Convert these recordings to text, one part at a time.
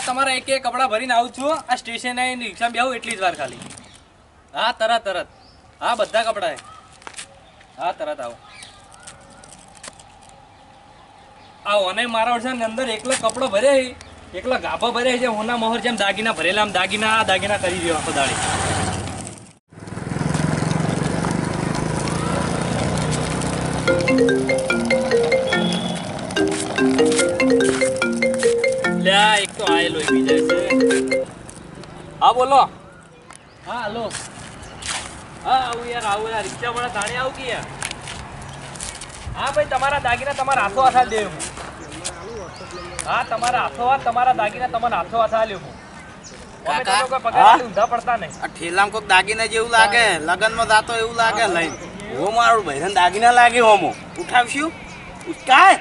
તમારા એક કપડા ભરીને આવું છું આ સ્ટેશન આવીને રિક્ષામાં બેહું એટલી જ વાર ખાલી હા તરત હા બધા કપડા હા તરત આવો અને મારા છે ને અંદર એકલો કપડો ભરે એકલા ગાભા ભરે છે હોના મોહર જેમ દાગીના ભરેલા આમ દાગીના કરી દો આખો દાડે લ્યા એક તો આયેલો બીજા છે હા બોલો હા હલો હા આવું યાર રિક્ષા વાળા તાણે આવું કે યાર હા ભાઈ તમારા દાગીના તમારા હાથો હાથા દે હા તમારા હાથો હાથ તમારા દાગીના તમારા હાથો હાથા લ્યો ઊંધા પડતા નહીં આ ઠેલામાં કોઈક દાગીના જેવું લાગે લગનમાં જાતો એવું લાગે લઈને હો મારું ભાઈ દાગીના લાગે હોમો ઉઠાવશું ઉઠાય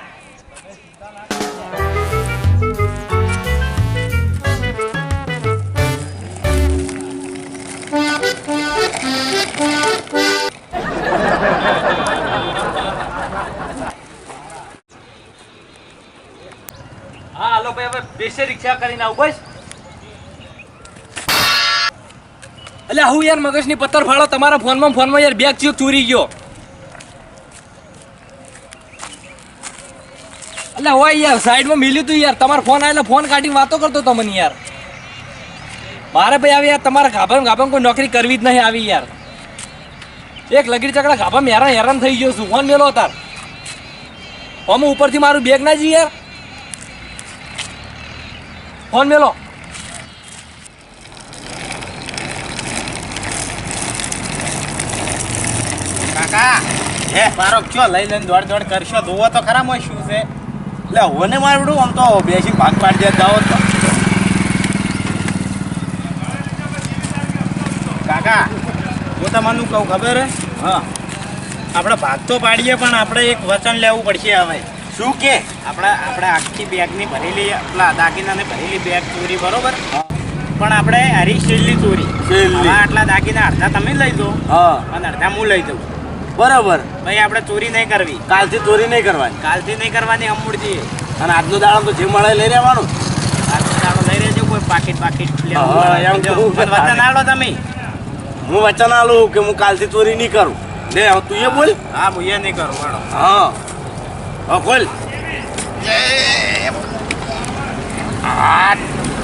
હા હાલો ભાઈ હવે બેસે રિક્ષા કરીને આવું બસ એટલે હું યાર મગજની પથ્થર ફાળો તમારા ફોનમાં યાર બેગ ચોરી ગયો એટલે હોય યાર સાઈડમાં મિલ્યું તું યાર તમારો ફોન આવેલો ફોન કાઢીને વાતો કરતો તો મને યાર મારે ભાઈ આવી યાર તમારા ગાભામાં કોઈ નોકરી કરવી જ નહીં આવી યાર એક લગીર ચકડા ગાભામાં હેરાન થઈ ગયો છું ફોન મેલો તાર અમે ઉપરથી મારું બેગ ના જઈએ યાર ફોન મેલો કાકા હે મારો કયો લઈને દોડ કરશો જોવો તો ખરા માં શું છે એટલે હોને મારડું આમ તો બેસી ભાગ પાડી દે જાઓ તો કાકા હું તમને કહું ખબર હે હા આપણે ભાગ તો પાડીએ પણ આપણે એક વચન લેવું પડશે હવે શું કે આપણે આખી બેગની ભરેલી આપણા દાગીનાને ભરેલી બેગ ચોરી બરોબર પણ આપણે હરી છેલ્લી ચોરી આટલા દાગીના અડધા તમે લઈ દો અને અડધા હું લઈ દઉં બરાબર ભાઈ આપણે ચોરી નહીં કરવી કાલથી ચોરી નહીં કરવાની અમૂળજી અને આજનો દાડો તો જે મળે લઈ રહેવાનું આજનો દાડો લઈ રહેજો કોઈ પાકીટ વચન આલો તમે હું વચન આલું કે હું કાલથી ચોરી નહીં કરું લે હવે તું એ બોલ હા હું એ નહીં કરું વાળો હા બોલ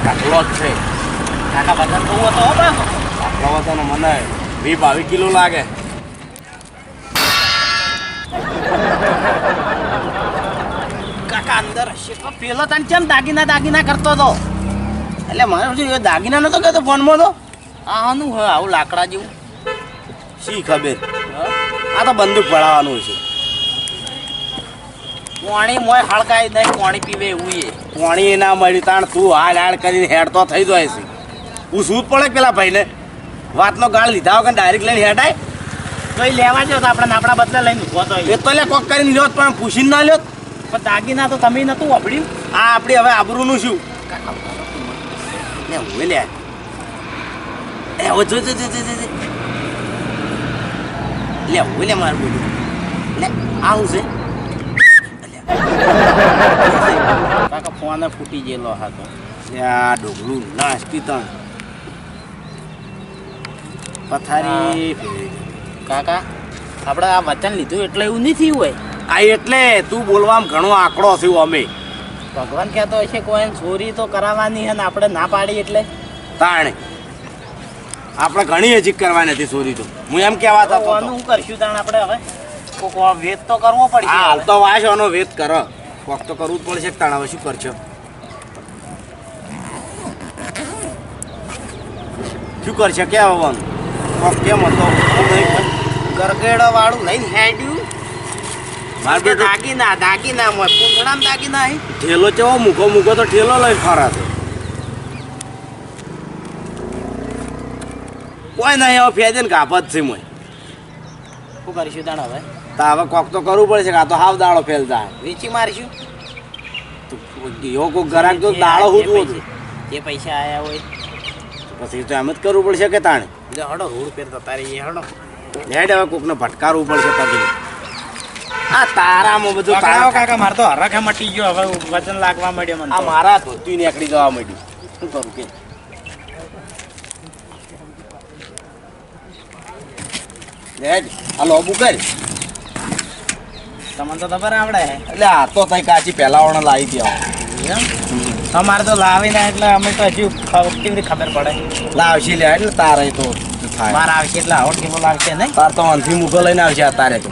કાકલો જ છે કાકા વજન તો હતો કાકલો વજન મને 20-22 કિલો લાગે કાકા અંદર હશે તો પેલો તને કેમ દાગીના કરતો હતો એટલે મારે શું એ દાગીના નતો કહેતો ફોનમાં તો આનું હોય આવું લાકડા જેવું શી ખબર આ તો બંદૂક પડાવવાનું છે પાણી મોય હળકાય નહીં પાણી પીવે એવું એ પાણી ના મળ્યું તાણ તું હાલ કરીને હેડતો થઈ જાય છે પૂછવું જ પડે પેલા ભાઈને વાતનો ગાળ લીધા વગર ડાયરેક્ટ લઈને હેડાય તો એ લેવા જો તો આપણે આપણા બદલે લઈને ઉભો તો એ તો લે કોક કરીને લ્યો પણ પૂછીને ના લ્યો પણ દાગીના તો તમે નતું વાપર્યું આ આપણી હવે આબરૂનું શું લે હું લે એ ઓ જો લે હું લે મારું બોલું લે આવું છે કાકા ફોન ફૂટી ગયેલો હતો આ ડોગલું નાસ્તી તણ પથારી કાકા આપણે આ વચન લીધું એટલે એવું નહીં થયું હોય આ એટલે તું બોલવામાં ઘણો આંકડો થયો અમે ભગવાન કહેતો હશે કોઈ ચોરી તો કરાવવાની છે ને આપણે ના પાડી એટલે તાણે આપણે ઘણી હજી કરવાની હતી ચોરી તો હું એમ કહેવા હતો શું કરશું તાણે આપણે હવે કોક વેત તો કરવો પડશે હાલ તો વાસવાનો વેત કરો કોક તો કરવું જ પડશે તાણ હવે શું કરશો શું કરશે કે આવવાનું કોક કેમ હતો ગરગેડા વાળું લઈને હેડ્યું મારે દાગીના મોય પૂંછડામાં દાગીના હે ઠેલો ચેવો મૂકો તો ઠેલો લઈને ફરા છે કોઈ નહીં હવે ફેજન કાપત છે મોય શું કરીશું તાણ હવે તો હવે કોક તો કરવું પડશે કે આ તો હાવ દાડો ફેલ જાય વેચી મારીશું એવો કોઈ ગરાક તો દાડો હું જે પૈસા આવ્યા હોય પછી તો એમ જ કરવું પડશે કે તાણે હડો રોડ પેર તારી હડો લેડ હવે કોકને ભટકારવું પડશે તગી આ તારામાં બધું કાકા માર તો હરખે મટી ગયો હવે વજન લાગવા માંડ્યો મને આ મારા ધોતી નીકળી જવા માંડ્યું શું કરું કે આ લોબુ કર તમને તો ખબર આવડે હે એટલે આ તો તઈ કાચી પહેલા વાળા લાવી દેવા અમારે તો લાવીને એટલે અમે તો હજી કેવી રીતે ખબર પડે લાવશી લે એટલે તારે તો થાય મારા આવશે એટલે આવડ કેવો લાગશે નહીં તાર તો અંથી મૂકો લઈને આવશે આ તારે તો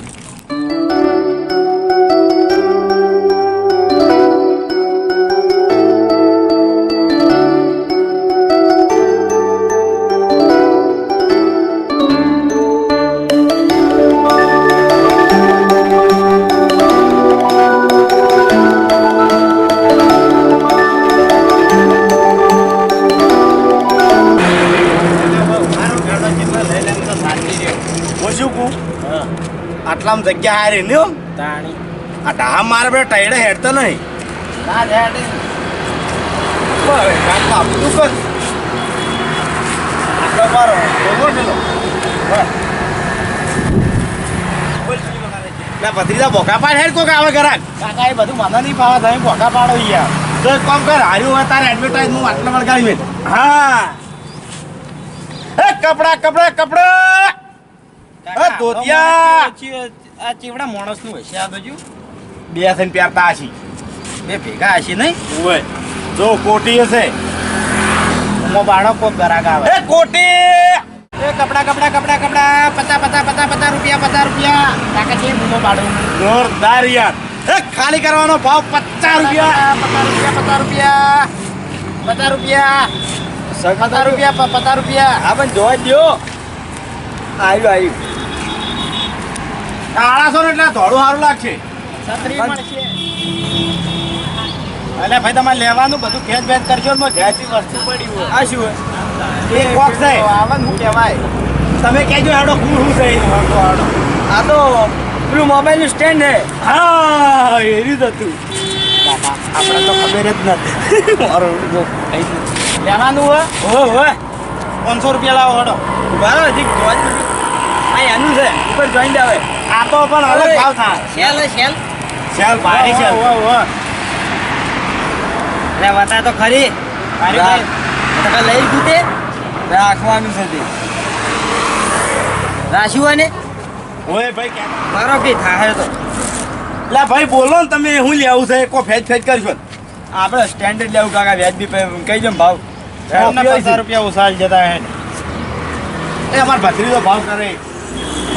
આટલામાં જગ્યા હારી ને તાણી આ ઢા મારે બે ટાઈડે હેડતો નહીં ના જાય આપતું કર આપણે મારો ભત્રીજા બોકા પાડ હેડ કોક આવે ઘરાક કાકા એ બધું મને નહીં ફાવે તમે ભોગા પાડો યાર તો એક કામ કર હાર્યું હોય તારે એડવર્ટાઈઝ હું આટલા વળગાડી મેં હા એ કપડા કપડા કપડા એ ધોતિયા આ ચીવડા માણસ નું હશે આ બાજુ બે થઈને પહેરતા હશી બે ભેગા હશે નહીં ઓય જો કોટી હશે મો બાળક કોક ગરાક આવે એ કોટી એ કપડા કપડા કપડા કપડા 50 રૂપિયા કાકા છે મો બાળો જોરદાર યાર એ ખાલી કરવાનો ભાવ 50 રૂપિયા 50 રૂપિયા હા પણ જોવા દ્યો આવ્યું કાળાસો ને એટલે ધોળું સારું લાગશે છત્રી મળશે એટલે ભાઈ તમારે લેવાનું બધું ખેંચ ભેચ કરજો ને ઘેરથી વસ્તુ પડી હોય આ શું હોય એક બોક્સ છે આવન હું કહેવાય તમે કહેજો હેડો હું છે આ તો પેલું મોબાઈલ નું સ્ટેન્ડ હે હા એ રીતે હતું આપણે તો ખબર જ નથી મારું લેવાનું હોય ઓહો 500 રૂપિયા લાવો હેડો બરાબર હજી જોવા જ નથી આ એનું છે ઉપર જોઈન્ટ આવે આ તો પણ અલગ ભાવ થાય શેલ ચાલ ભારે છે અરે બતા તો ખરી ભારે ભાઈ લઈ લીધું તે રાખવાનું છે તે રાખ્યું હોય ને ઓય ભાઈ કે મારો કે થાય તો લે ભાઈ બોલો ને તમે હું લેવું છે કો ફેજ કરશો આપણે સ્ટેન્ડર્ડ લેવું કાકા વ્યાજબી કહી દો ભાવ 50 રૂપિયા ઉસાલ જતા હે એ અમાર ભત્રીજો ભાવ કરે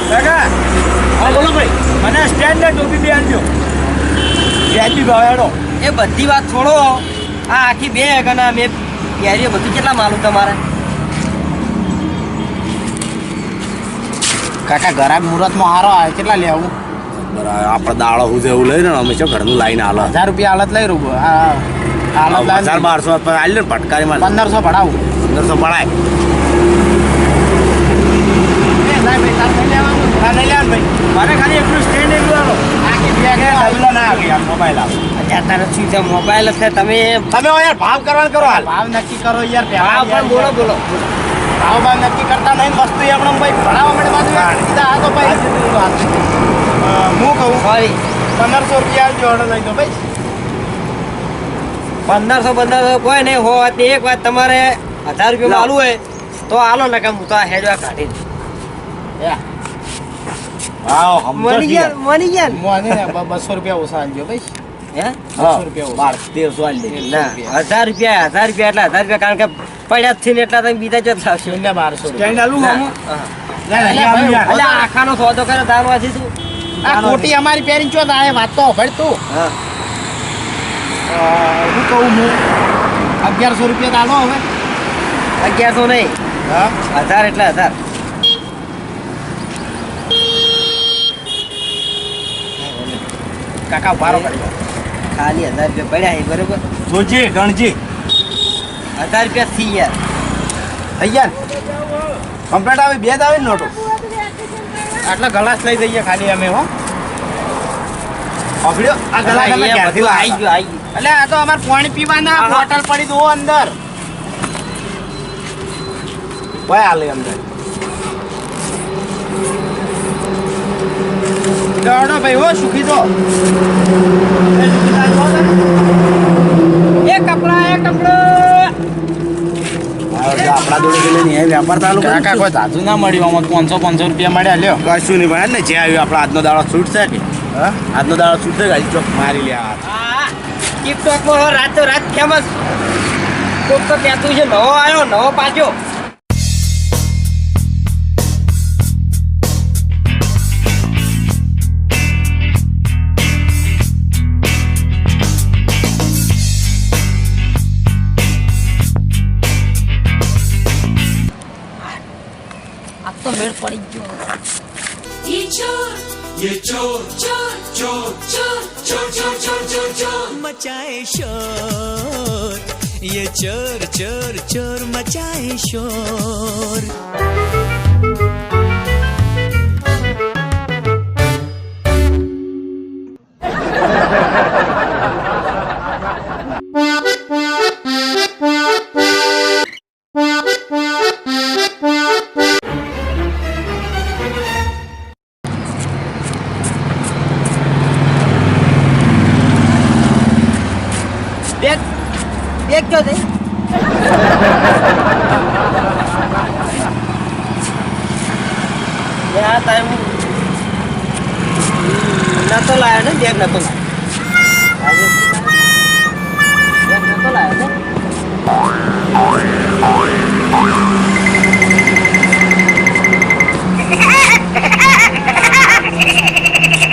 કાકા હા બોલો ભાઈ મને સ્ટેન્ડર્ડ ટોપી બે આલજો વ્યાજબી ભાવ હેડો એ બધી વાત છોડો આ આખી બે ગણા મેં પહેરીએ બધું કેટલા માલું તમારે કાકા ગરાક મુહૂર્તમાં હારો આવે કેટલા લેવું આપણે દાડો હું એવું લઈને અમે શું ઘરનું લાઈને હાલો 1000 રૂપિયા હાલત લઈ રૂ હાલત 1200 આલી ને ફટકારી માં 1500 ભણાવું 1500 પડાય નહીં લેવાનું ભાઈ મારે ખાલી એટલું સ્ટેન્ડ એટલું આલો આખી બે ડબલો ના આવે યાર મોબાઈલ આવે અત્યારે શું છે મોબાઈલ છે તમે તમે યાર ભાવ કરવાનું કરો હાલ ભાવ નક્કી કરો યાર ભાવ પણ બોલો ભાવ ભાવ નક્કી કરતા નહીં વસ્તુ આપણે ભાઈ ભણાવવા માટે બાજુ સીધા આ તો ભાઈ હું કહું સોરી 1500 રૂપિયા જોડો લઈ દો ભાઈ 1500 કોઈ નહીં હોય તે એક વાત તમારે 1000 રૂપિયા આલુ હોય તો આલો ને કે હું તો આ હેડવા કાઢી હા મની ગયા 200 રૂપિયા ઓછા આલજો ભાઈ હે 200 રૂપિયા 1300 આલી દે ના 1000 રૂપિયા એટલે 1000 રૂપિયા કારણ કે પડ્યા જ થી ને એટલા તમે બીજા જ લાવશો 1200 સ્ટેન્ડ આલું ના. અલે આખાનો સોદો કરે દાનવાથી તું આ કોટી અમારી પહેરી ચો તારે વાત તો ભળ તું હા હું કહું હું 1100 રૂપિયા દાડો હવે 1100 નહીં હા 1000 એટલે 1000 કાકા ભારો કરી ખાલી 1000 રૂપિયા પડ્યા છે બરોબર જોજે ગણજી 1000 રૂપિયા થી યાર થઈ ગયા કમ્પ્લીટ આવે બે જ આવે ને નોટો આટલા ગ્લાસ લઈ જઈએ ખાલી અમે હો અભડ્યો આ ગલા તમે ક્યાંથી આઈ લાવી ગયો એટલે આ તો અમારે પાણી પીવાના હા. બોટલ પડી દો અંદર ભાઈ આલે અંદર દોડો ભાઈ હો સુખી દો એ કપડા લાદોડી લઈને એ વ્યાપાર ચાલુ કર્યો. કાકા કોઈ ધાતુ ના મળ્યું આમાં 500 રૂપિયા મળ્યા લ્યો. કશું નહીં ભાઈ ને જે આવ્યું આપણે આજનો દાડો છૂટ છે કે હા આજનો દાડો છૂટ છે કે આજે ચોક મારી લે આ હા ટિકટોકમાં રાતો રાત ફેમસ કોક તો કહેતું છે નવો આવ્યો નવો પાછો આ તો મેળ પડી ગયો ये चोर चोर चोर चोर चोर चोर चोर चोर चोर मचाए शोर ये चोर चोर चोर मचाए शोर બેગ બેગ જો દે યા તારે નતો લાયો ને બેગ નતો લાયો